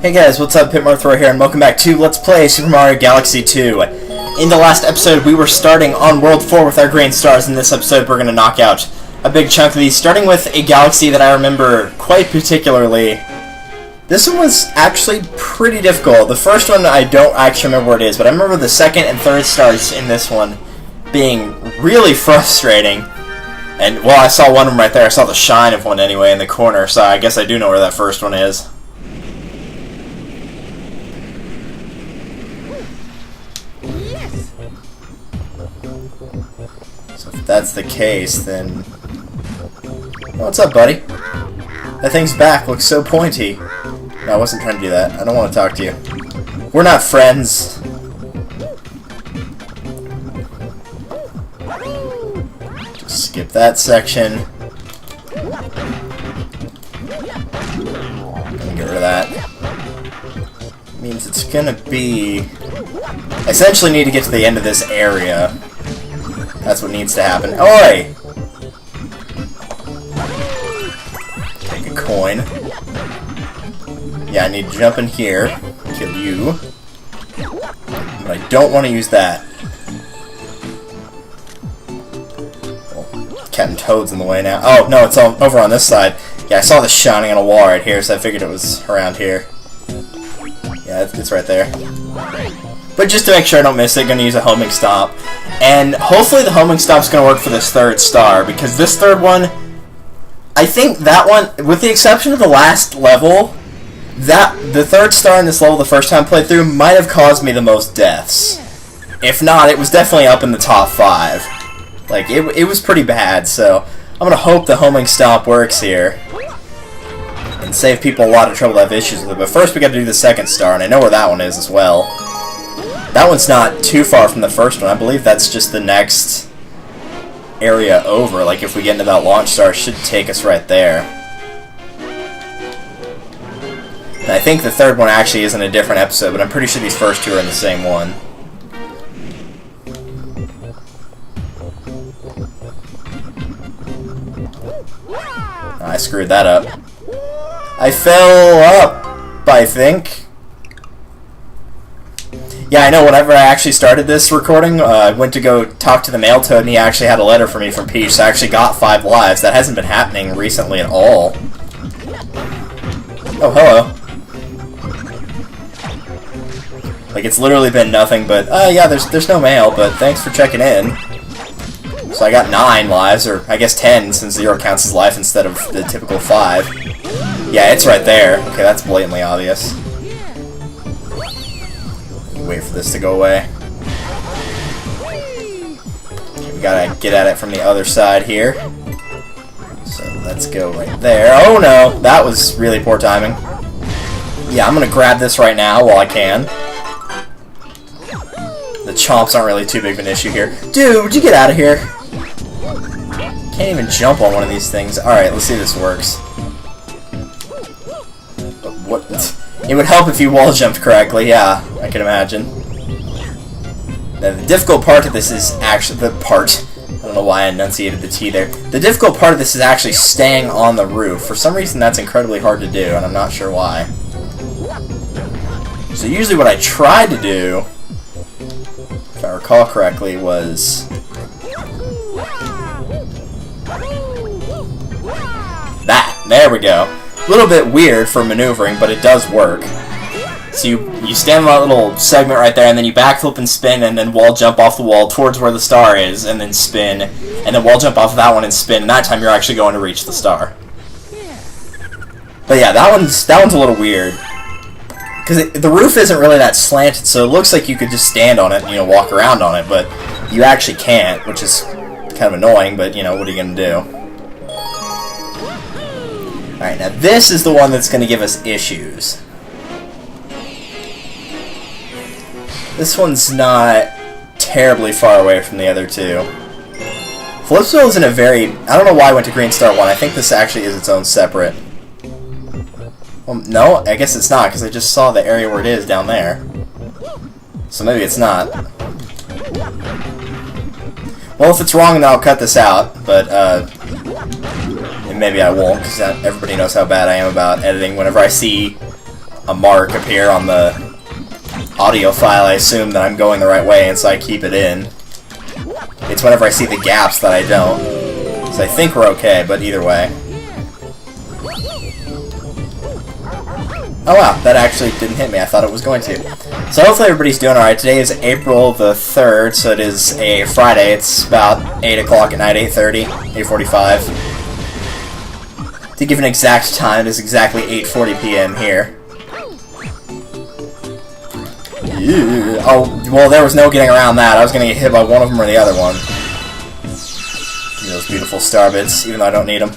Hey guys, what's up? Pitmarthrow here, and welcome back to Let's Play Super Mario Galaxy 2. In the last episode, we were starting on World 4 with our green stars. In this episode, we're going to knock out a big chunk of these, starting with a galaxy that I remember quite particularly. This one was actually pretty difficult. The first one, I don't actually remember what it is, but I remember the second and third stars in this one being really frustrating. And, well, I saw one of them right there. I saw the shine of one anyway in the corner, so I guess I do know where that first one is. So if that's the case, then... Oh, what's up, buddy? That thing's back looks so pointy. No, I wasn't trying to do that. I don't want to talk to you. We're not friends. Just skip that section. Get rid of that. Means it's gonna be... I essentially need to get to the end of this area. That's what needs to happen. Oi! Take a coin. Yeah, I need to jump in here. Kill you. But I don't want to use that. Well, Captain Toad's in the way now. Oh, no, it's all over on this side. Yeah, I saw this shining on a wall right here, so I figured it was around here. Yeah, it's right there. But just to make sure I don't miss it, I'm going to use a homing stomp. And hopefully the homing stomp's going to work for this third star, because this third one, I think that one, with the exception of the last level, the third star in this level the first time I played through might have caused me the most deaths. If not, it was definitely up in the top 5. Like, it was pretty bad, so I'm going to hope the homing stomp works here. And save people a lot of trouble that have issues with it. But first we got to do the second star, and I know where that one is as well. That one's not too far from the first one. I believe that's just the next area over. Like, if we get into that launch star, it should take us right there. And I think the third one actually is in a different episode, but I'm pretty sure these first two are in the same one. I screwed that up. I fell up, I think. Yeah, I know, whenever I actually started this recording, I went to go talk to the mail toad, and he actually had a letter for me from Peach, so I actually got 5 lives. That hasn't been happening recently at all. Oh, hello. Like, it's literally been nothing but, yeah, there's no mail, but thanks for checking in. So I got 9 lives, or I guess 10, since 0 counts as life instead of the typical 5. Yeah, it's right there. Okay, that's blatantly obvious. Wait for this to go away. Okay, we gotta get at it from the other side here. So let's go right there. Oh no! That was really poor timing. Yeah, I'm gonna grab this right now while I can. The chomps aren't really too big of an issue here. Dude, would you get out of here? Can't even jump on one of these things. Alright, let's see if this works. What? It would help if you wall jumped correctly, yeah, I can imagine. Now, the difficult part of this is actually the part. I don't know why I enunciated the T there. The difficult part of this is actually staying on the roof. For some reason, that's incredibly hard to do, and I'm not sure why. So usually what I tried to do, if I recall correctly, was that. There we go. A little bit weird for maneuvering, but it does work. So you stand on that little segment right there, and then you backflip and spin, and then wall jump off the wall towards where the star is, and then spin, and then wall jump off of that one and spin, and that time you're actually going to reach the star. But yeah, that one's a little weird. Because the roof isn't really that slanted, so it looks like you could just stand on it and, walk around on it, but you actually can't, which is kind of annoying, but, what are you going to do? Alright, now this is the one that's going to give us issues. This one's not terribly far away from the other two. Flipsville is in a very... I don't know why I went to Green Star 1. I think this actually is its own separate... Well, no, I guess it's not, because I just saw the area where it is down there. So maybe it's not. Well, if it's wrong, then I'll cut this out, but, and maybe I won't, because everybody knows how bad I am about editing. Whenever I see a mark appear on the audio file, I assume that I'm going the right way, and so I keep it in. It's whenever I see the gaps that I don't. So I think we're okay, but either way. Oh wow, that actually didn't hit me. I thought it was going to. So hopefully everybody's doing alright. Today is April the 3rd, so it is a Friday. It's about 8 o'clock at night, 8:30, 8:45. To give an exact time, it is exactly 8:40 p.m. here. Yeah. Oh, well, there was no getting around that. I was going to get hit by one of them or the other one. Give me those beautiful star bits, even though I don't need them.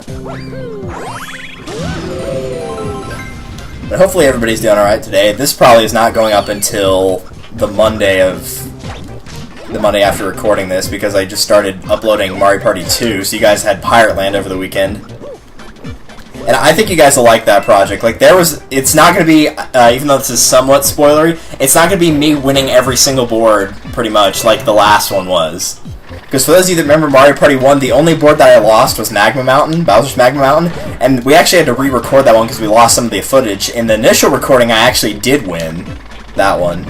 But hopefully everybody's doing alright today. This probably is not going up until the Monday after recording this, because I just started uploading Mario Party 2, so you guys had Pirate Land over the weekend. And I think you guys will like that project. Like, it's not going to be, even though this is somewhat spoilery, it's not going to be me winning every single board, pretty much, like the last one was. Because for those of you that remember Mario Party 1, the only board that I lost was Magma Mountain, Bowser's Magma Mountain, and we actually had to re-record that one because we lost some of the footage. In the initial recording, I actually did win that one.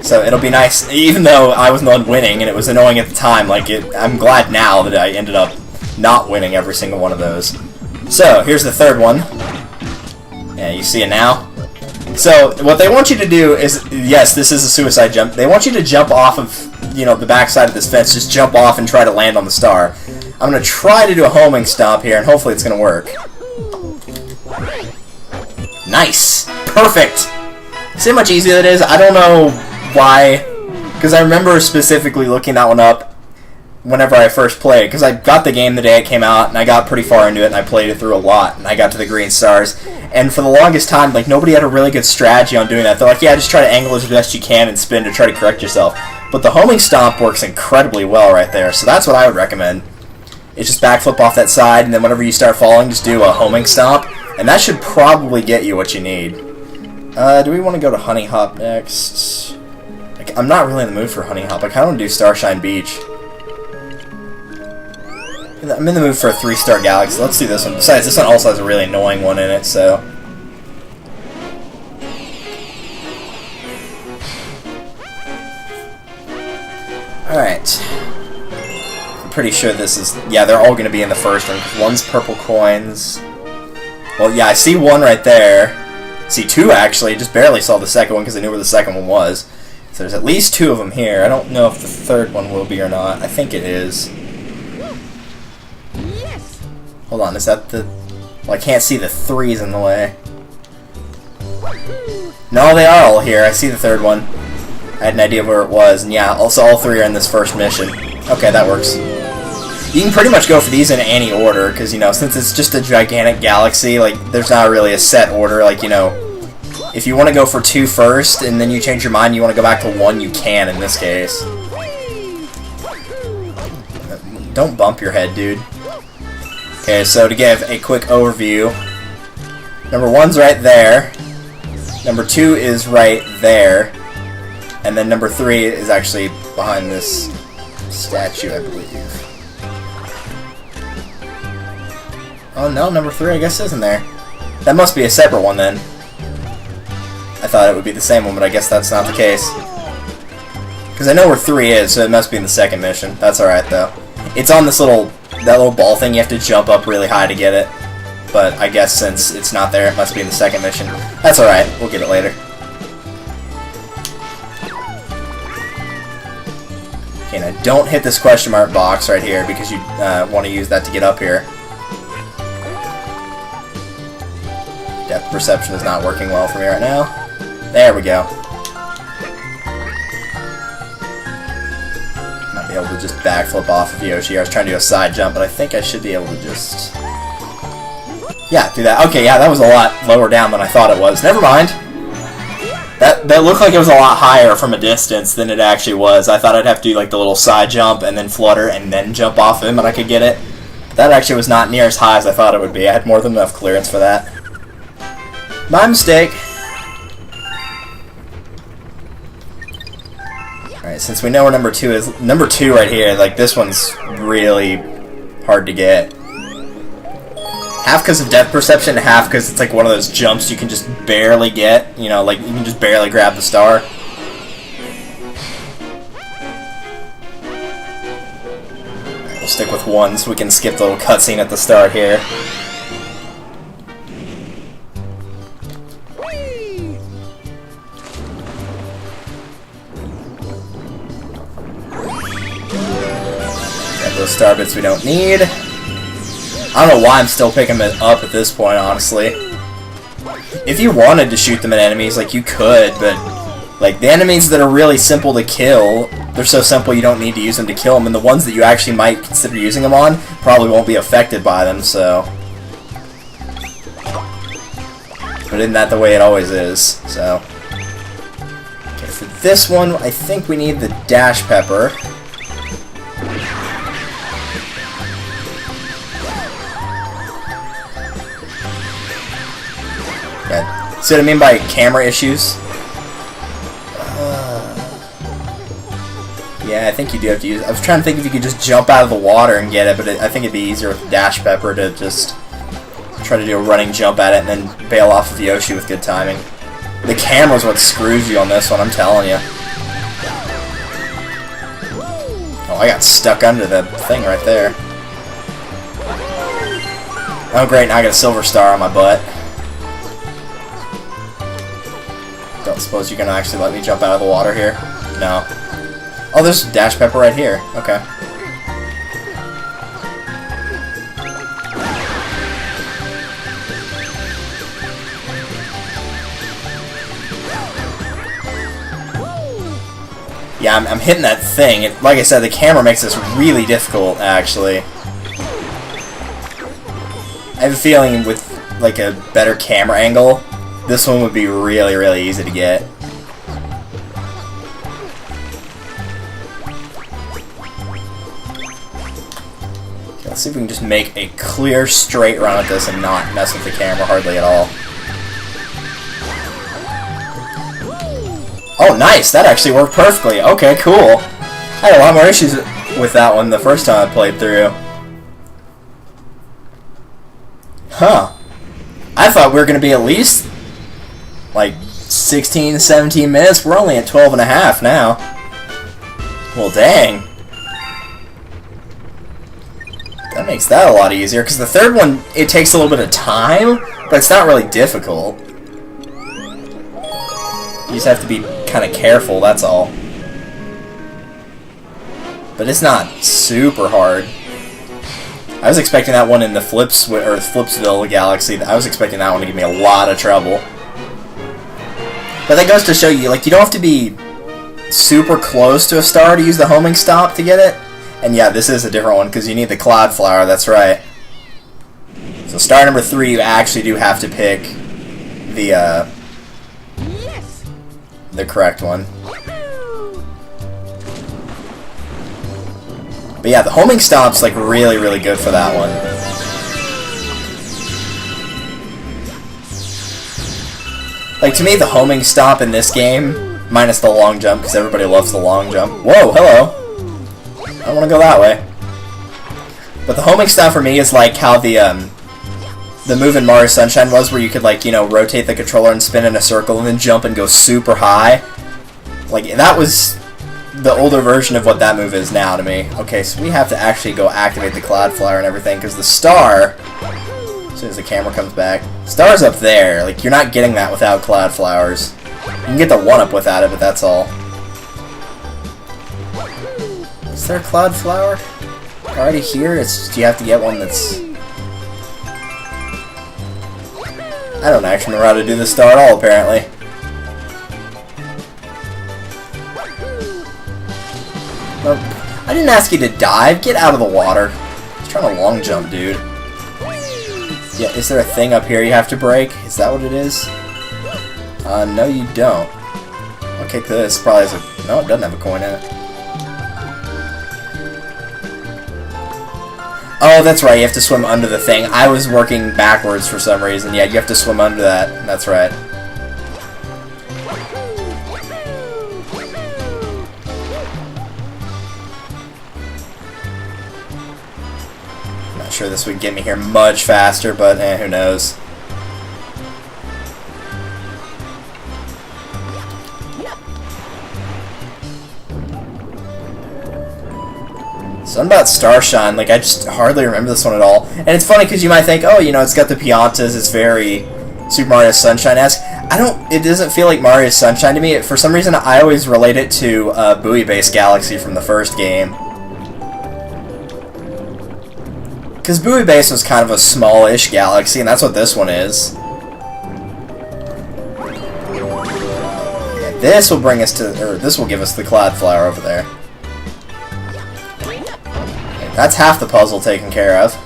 So it'll be nice, even though I was the one winning, and it was annoying at the time, like, I'm glad now that I ended up not winning every single one of those. So, here's the third one. Yeah, you see it now? So, what they want you to do is, yes, this is a suicide jump. They want you to jump off of, you know, the backside of this fence. Just jump off and try to land on the star. I'm going to try to do a homing stomp here, and hopefully it's going to work. Nice! Perfect! See how much easier that is? I don't know why, because I remember specifically looking that one up whenever I first played, because I got the game the day it came out, and I got pretty far into it, and I played it through a lot, and I got to the green stars, and for the longest time, like, nobody had a really good strategy on doing that. They're like, yeah, just try to angle as best you can and spin to try to correct yourself. But the homing stomp works incredibly well right there, so that's what I would recommend. It's just backflip off that side, and then whenever you start falling, just do a homing stomp, and that should probably get you what you need. Do we want to go to Honey Hop next? Like, I'm not really in the mood for Honey Hop. I kind of want to do Starshine Beach. I'm in the mood for a 3-star galaxy. Let's do this one. Besides, this one also has a really annoying one in it, so... Alright. I'm pretty sure this is... Yeah, they're all going to be in the first one. One's purple coins. Well, yeah, I see one right there. I see two, actually. Just barely saw the second one because I knew where the second one was. So there's at least two of them here. I don't know if the third one will be or not. I think it is. Hold on, is that the... Well, I can't see the threes in the way. No, they are all here. I see the third one. I had an idea where it was, and yeah, also all three are in this first mission. Okay, that works. You can pretty much go for these in any order, because, you know, since it's just a gigantic galaxy, like, there's not really a set order. Like, you know, if you want to go for 2 first, and then you change your mind, you want to go back to 1, you can in this case. Don't bump your head, dude. Okay, so to give a quick overview, number 1's right there, number 2 is right there, and then number 3 is actually behind this statue, I believe. Oh no, number 3 I guess isn't there. That must be a separate one then. I thought it would be the same one, but I guess that's not the case. Because I know where 3 is, so it must be in the second mission. That's alright though. It's on this little... That little ball thing, you have to jump up really high to get it. But I guess since it's not there, it must be in the second mission. That's alright, we'll get it later. Okay, now don't hit this question mark box right here, because you want to use that to get up here. Depth perception is not working well for me right now. There we go. Be able to just backflip off of Yoshi. I was trying to do a side jump, but I think I should be able to just... Yeah, do that. Okay, yeah, that was a lot lower down than I thought it was. Never mind. That looked like it was a lot higher from a distance than it actually was. I thought I'd have to do like the little side jump and then flutter and then jump off him and I could get it. That actually was not near as high as I thought it would be. I had more than enough clearance for that. My mistake. Alright, since we know where number 2 is, number 2 right here, like this one's really hard to get. Half because of depth perception, half because it's like one of those jumps you can just barely get. You know, like you can just barely grab the star. Right, we'll stick with 1 so we can skip the little cutscene at the start here. Grab those star bits we don't need. I don't know why I'm still picking them up at this point, honestly. If you wanted to shoot them at enemies, like, you could, but, like, the enemies that are really simple to kill, they're so simple you don't need to use them to kill them, and the ones that you actually might consider using them on probably won't be affected by them, so... But isn't that the way it always is, so... Okay, for this one, I think we need the dash pepper. Yeah. See what I mean by camera issues? Yeah, I think you do have to use it. I was trying to think if you could just jump out of the water and get it, but I think it'd be easier with dash pepper to just try to do a running jump at it and then bail off of Yoshi with good timing. The camera's what screws you on this one, I'm telling you. Oh, I got stuck under the thing right there. Oh great, now I got a silver star on my butt. Don't suppose you're gonna actually let me jump out of the water here? No. Oh, there's dash pepper right here. Okay. Yeah, I'm hitting that thing. Like I said, the camera makes this really difficult, actually. I have a feeling with, like, a better camera angle, this one would be really, really easy to get. Okay, let's see if we can just make a clear, straight run at this and not mess with the camera hardly at all. Oh, nice! That actually worked perfectly. Okay, cool. I had a lot more issues with that one the first time I played through. Huh. I thought we were going to be at least, like, 16, 17 minutes. We're only at 12 and a half now. Well, dang. That makes that a lot easier, because the third one, it takes a little bit of time, but it's not really difficult. You just have to be kind of careful, that's all. But it's not super hard. I was expecting that one in the Flipsville Galaxy. I was expecting that one to give me a lot of trouble. But that goes to show you, like, you don't have to be super close to a star to use the homing stomp to get it. And yeah, this is a different one because you need the cloud flower, that's right. So star number 3, you actually do have to pick the correct one. But yeah, the homing stomp's like really, really good for that one. Like, to me, the homing stomp in this game, minus the long jump, because everybody loves the long jump. Whoa, hello! I don't want to go that way. But the homing stomp for me is like how the move in Mario Sunshine was, where you could, like, you know, rotate the controller and spin in a circle and then jump and go super high. Like, that was the older version of what that move is now to me. Okay, so we have to actually go activate the cloud flower and everything, because the star, as soon as the camera comes back, star's up there. Like, you're not getting that without cloud flowers. You can get the 1-up without it, but that's all. Is there a cloud flower already here? It's just you have to get one that's... I don't actually remember how to do this star at all, apparently. Nope. I didn't ask you to dive. Get out of the water. I was trying to long jump, dude. Yeah, is there a thing up here you have to break? Is that what it is? No you don't. Okay, this probably has a... No, it doesn't have a coin in it. Oh, that's right, you have to swim under the thing. I was working backwards for some reason. Yeah, you have to swim under that. That's right. sure this would get me here much faster, but who knows. Something about Starshine, like I just hardly remember this one at all. And it's funny because you might think, oh, you know, it's got the Piantas, it's very Super Mario Sunshine-esque. It doesn't feel like Mario Sunshine to me. For some reason, I always relate it to Buoy Base Galaxy from the first game. Because Buoy Base was kind of a smallish galaxy, and that's what this one is. And this will bring us to, or this will give us the Cloud Flower over there. That's half the puzzle taken care of.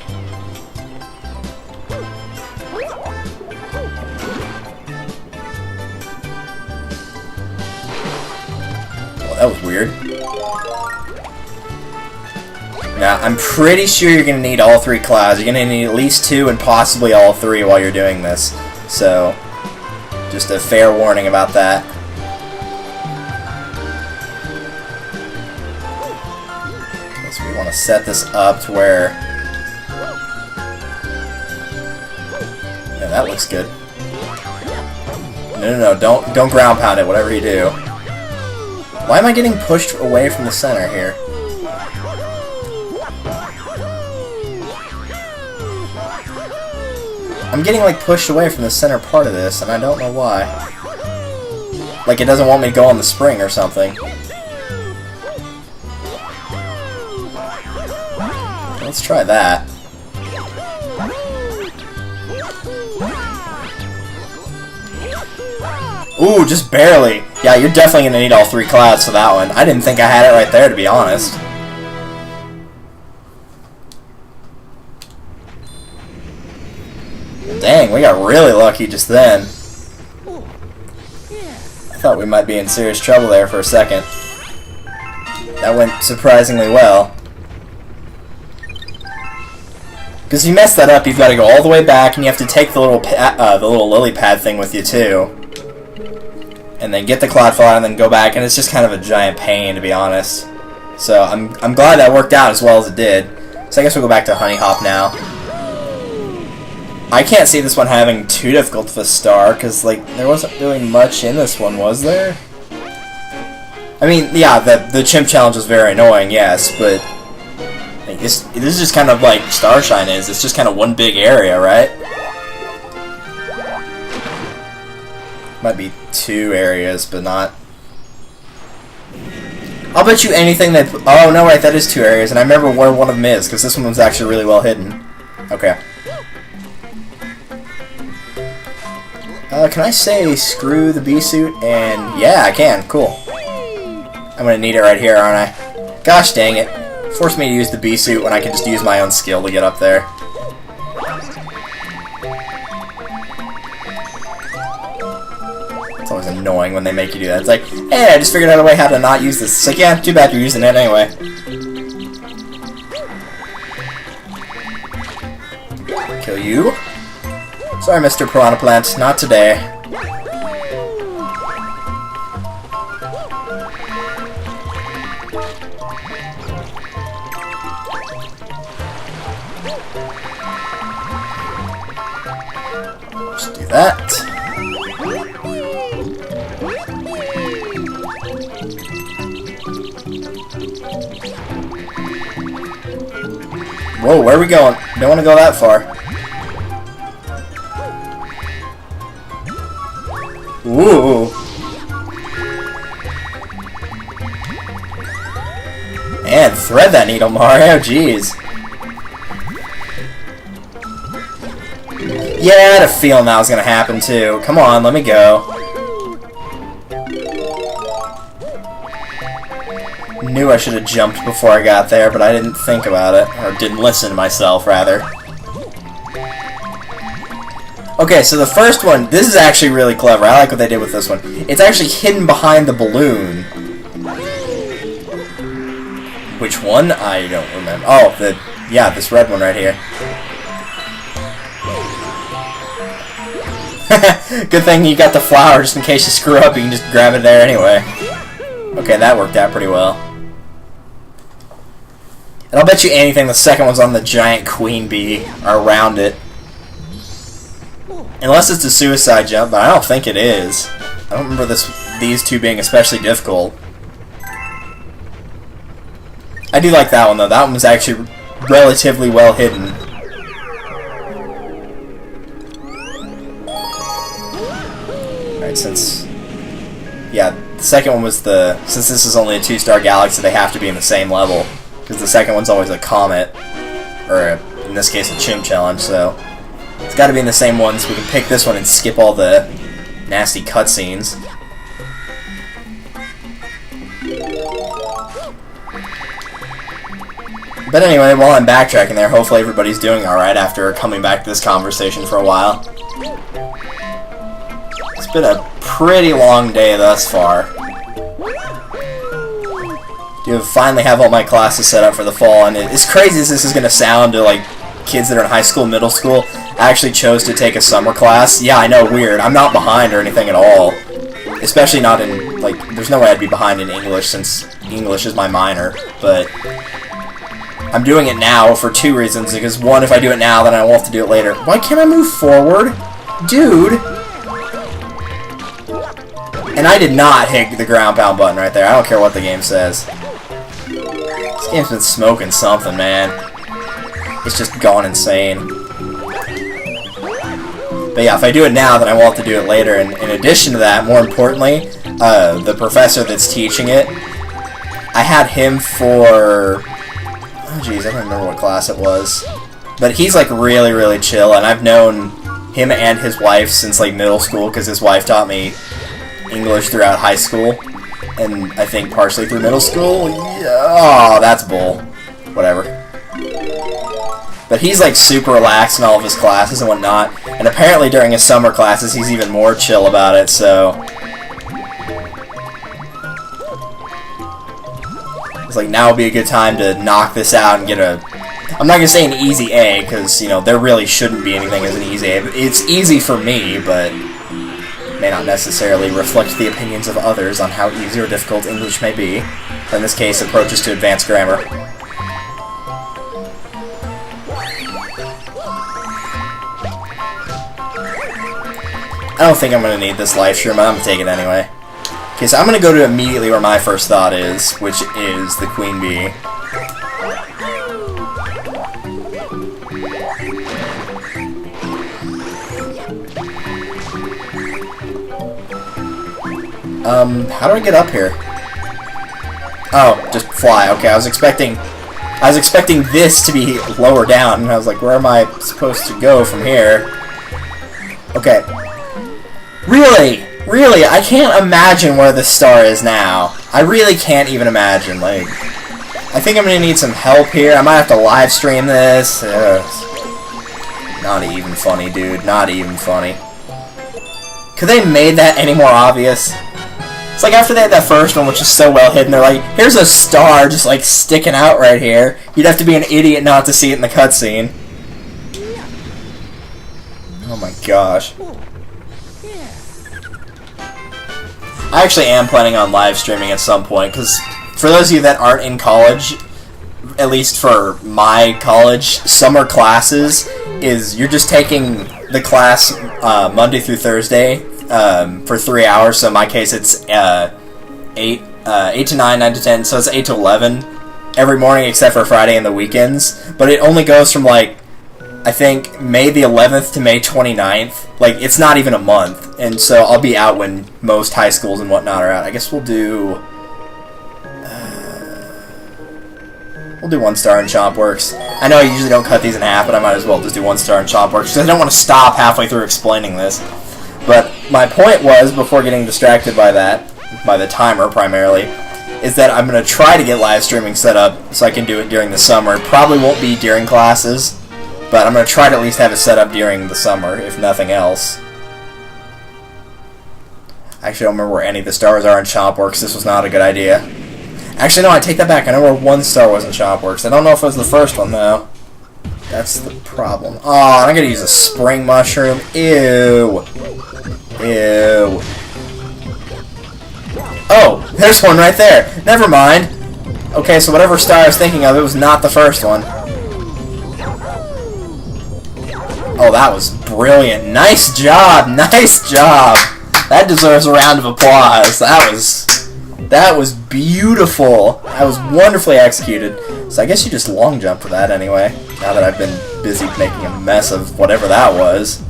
Well, that was weird. Now, I'm pretty sure you're going to need all 3 clouds. You're going to need at least 2 and possibly all 3 while you're doing this. So, just a fair warning about that. So we want to set this up to where... Yeah, that looks good. No, don't ground pound it, whatever you do. Why am I getting pushed away from the center here? I'm getting, like, pushed away from the center part of this, and I don't know why. Like, it doesn't want me to go on the spring or something. Let's try that. Ooh, just barely. Yeah, you're definitely gonna need all 3 clouds for that one. I didn't think I had it right there, to be honest. Dang, we got really lucky just then. I thought we might be in serious trouble there for a second. That went surprisingly well. Because if you mess that up, you've got to go all the way back, and you have to take the little lily pad thing with you too. And then get the cloud flower, and then go back, and it's just kind of a giant pain, to be honest. So I'm glad that worked out as well as it did. So I guess we'll go back to Honey Hop now. I can't see this one having too difficult of a star, because, like, there wasn't really much in this one, was there? I mean, yeah, the chimp challenge was very annoying, yes, but like, this is just kind of like Starshine is. It's just kind of one big area, right? Might be 2 areas, but not... I'll bet you anything that... Oh, no, wait, that is 2 areas, and I remember where one of them is, because this one was actually really well hidden. Okay. Can I say screw the bee suit? And yeah, I can. Cool. I'm gonna need it right here, aren't I? Gosh dang it. Force me to use the bee suit when I can just use my own skill to get up there. It's always annoying when they make you do that. It's like, hey, I just figured out a way how to not use this. It's like, yeah, too bad you're using it anyway. Kill you. Sorry, Mr. Piranha Plant, not today. Just do that. Whoa, where are we going? Don't want to go that far. Ooh. And thread that needle, Mario. Jeez. Yeah, I had a feeling that was gonna happen too. Come on, let me go. Knew I should have jumped before I got there, but I didn't think about it. Or didn't listen to myself, rather. Okay, so the first one, this is actually really clever. I like what they did with this one. It's actually hidden behind the balloon. Which one? I don't remember. Oh, yeah, this red one right here. Good thing you got the flower just in case you screw up, you can just grab it there anyway. Okay, that worked out pretty well. And I'll bet you anything the second one's on the giant queen bee or around it. Unless it's a suicide jump, but I don't think it is. I don't remember these two being especially difficult. I do like that one though. That one was actually relatively well hidden. Alright, since... Yeah, the second one was since this is only a 2-star galaxy, they have to be in the same level. Because the second one's always a comet. Or, in this case, a chimp challenge, so... It's gotta be in the same one, so we can pick this one and skip all the nasty cutscenes. But anyway, while I'm backtracking there, hopefully everybody's doing alright after coming back to this conversation for a while. It's been a pretty long day thus far. You finally have all my classes set up for the fall, and as crazy as this is going to sound to like kids that are in high school, middle school, I actually chose to take a summer class. Yeah, I know, weird. I'm not behind or anything at all. Especially not in, like, there's no way I'd be behind in English since English is my minor, but... I'm doing it now for 2 reasons, because one, if I do it now, then I won't have to do it later. Why can't I move forward? Dude! And I did not hit the ground pound button right there. I don't care what the game says. This game's been smoking something, man. It's just gone insane. But yeah, if I do it now, then I won't have to do it later. And in addition to that, more importantly, the professor that's teaching it, I had him for... Oh jeez, I don't remember what class it was. But he's like really, really chill, and I've known him and his wife since like middle school, because his wife taught me English throughout high school, and I think partially through middle school. Yeah. Oh, that's bull. Whatever. But he's like super relaxed in all of his classes and whatnot, and apparently during his summer classes he's even more chill about it, so... It's like, now would be a good time to knock this out and get a... I'm not going to say an easy A, because, you know, there really shouldn't be anything as an easy A. It's easy for me, but may not necessarily reflect the opinions of others on how easy or difficult English may be. In this case, approaches to advanced grammar. I don't think I'm going to need this live stream, but I'm going to take it anyway. Okay, so I'm going to go to immediately where my first thought is, which is the Queen Bee. How do I get up here? Oh, just fly. Okay, I was expecting this to be lower down, and I was like, where am I supposed to go from here? Okay. Really? Really? I can't imagine where this star is now. I really can't even imagine. Like, I think I'm gonna need some help here. I might have to live stream this. Not even funny, dude. Not even funny. Could they have made that any more obvious? It's like after they had that first one, which is so well hidden, they're like, here's a star just like sticking out right here. You'd have to be an idiot not to see it in the cutscene. Oh my gosh. I actually am planning on live streaming at some point, because for those of you that aren't in college, at least for my college, summer classes is you're just taking the class Monday through Thursday for 3 hours. So in my case, it's 8 to 9, 9 to 10, so it's 8 to 11 every morning except for Friday and the weekends. But it only goes from like, I think, May the 11th to May 29th. Like, it's not even a month. And so I'll be out when most high schools and whatnot are out. I guess we'll do 1 star in Chompworks. I know I usually don't cut these in half, but I might as well just do 1 star in Chompworks, because I don't want to stop halfway through explaining this. But my point was, before getting distracted by that, by the timer primarily, is that I'm going to try to get live streaming set up so I can do it during the summer. It probably won't be during classes, but I'm going to try to at least have it set up during the summer, if nothing else. I actually don't remember where any of the stars are in Chompworks. This was not a good idea. Actually, no, I take that back. I know where 1 star was in Chompworks. I don't know if it was the first one, though. That's the problem. Oh, I'm going to use a spring mushroom. Ew. Ew. Oh, there's one right there. Never mind. Okay, so whatever star I was thinking of, it was not the first one. Oh, that was brilliant. Nice job. Nice job. That deserves a round of applause. That was beautiful. That was wonderfully executed. So I guess you just long jump for that anyway, now that I've been busy making a mess of whatever that was.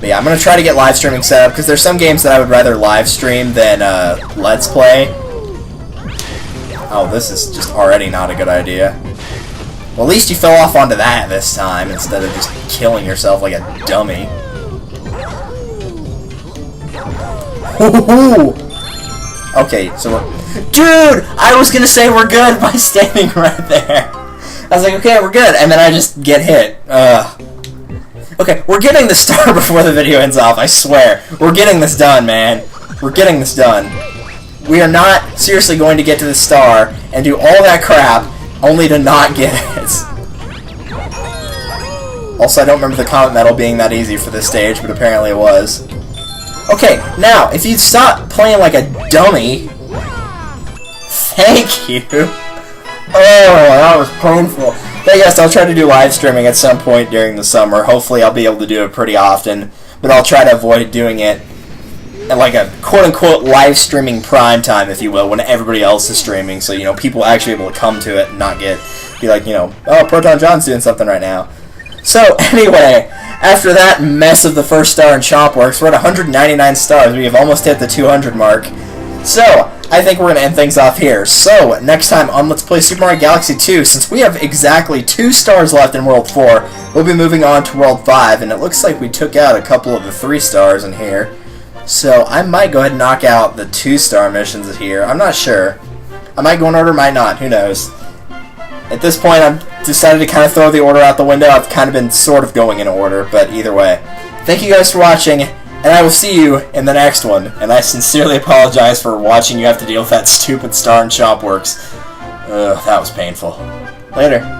But yeah, I'm going to try to get live streaming set up, because there's some games that I would rather live stream than Let's Play. Oh, this is just already not a good idea. Well, at least you fell off onto that this time, instead of just killing yourself like a dummy. Okay, so we're... Dude! I was gonna say we're good by standing right there. I was like, okay, we're good, and then I just get hit. Okay, we're getting the star before the video ends off, I swear. We're getting this done, man. We're getting this done. We are not seriously going to get to the star and do all that crap only to not get it. Also, I don't remember the comet medal being that easy for this stage, but apparently it was. Okay, now, if you'd stop playing like a dummy... Thank you! Oh, that was painful. But yes, I'll try to do live streaming at some point during the summer. Hopefully I'll be able to do it pretty often, but I'll try to avoid doing it at like a quote-unquote live streaming prime time, if you will, when everybody else is streaming, so, you know, people actually able to come to it and not be like, you know, oh, Proton John's doing something right now. So, anyway, after that mess of the first star in Chompworks, we're at 199 stars. We have almost hit the 200 mark. So, I think we're going to end things off here. So, next time on Let's Play Super Mario Galaxy 2, since we have exactly 2 stars left in World 4, we'll be moving on to World 5, and it looks like we took out a couple of the 3 stars in here. So, I might go ahead and knock out the 2-star missions here. I'm not sure. I might go in order, might not. Who knows? At this point, I've decided to kind of throw the order out the window. I've kind of been sort of going in order, but either way. Thank you guys for watching, and I will see you in the next one. And I sincerely apologize for watching you have to deal with that stupid star in Chompworks. Ugh, that was painful. Later.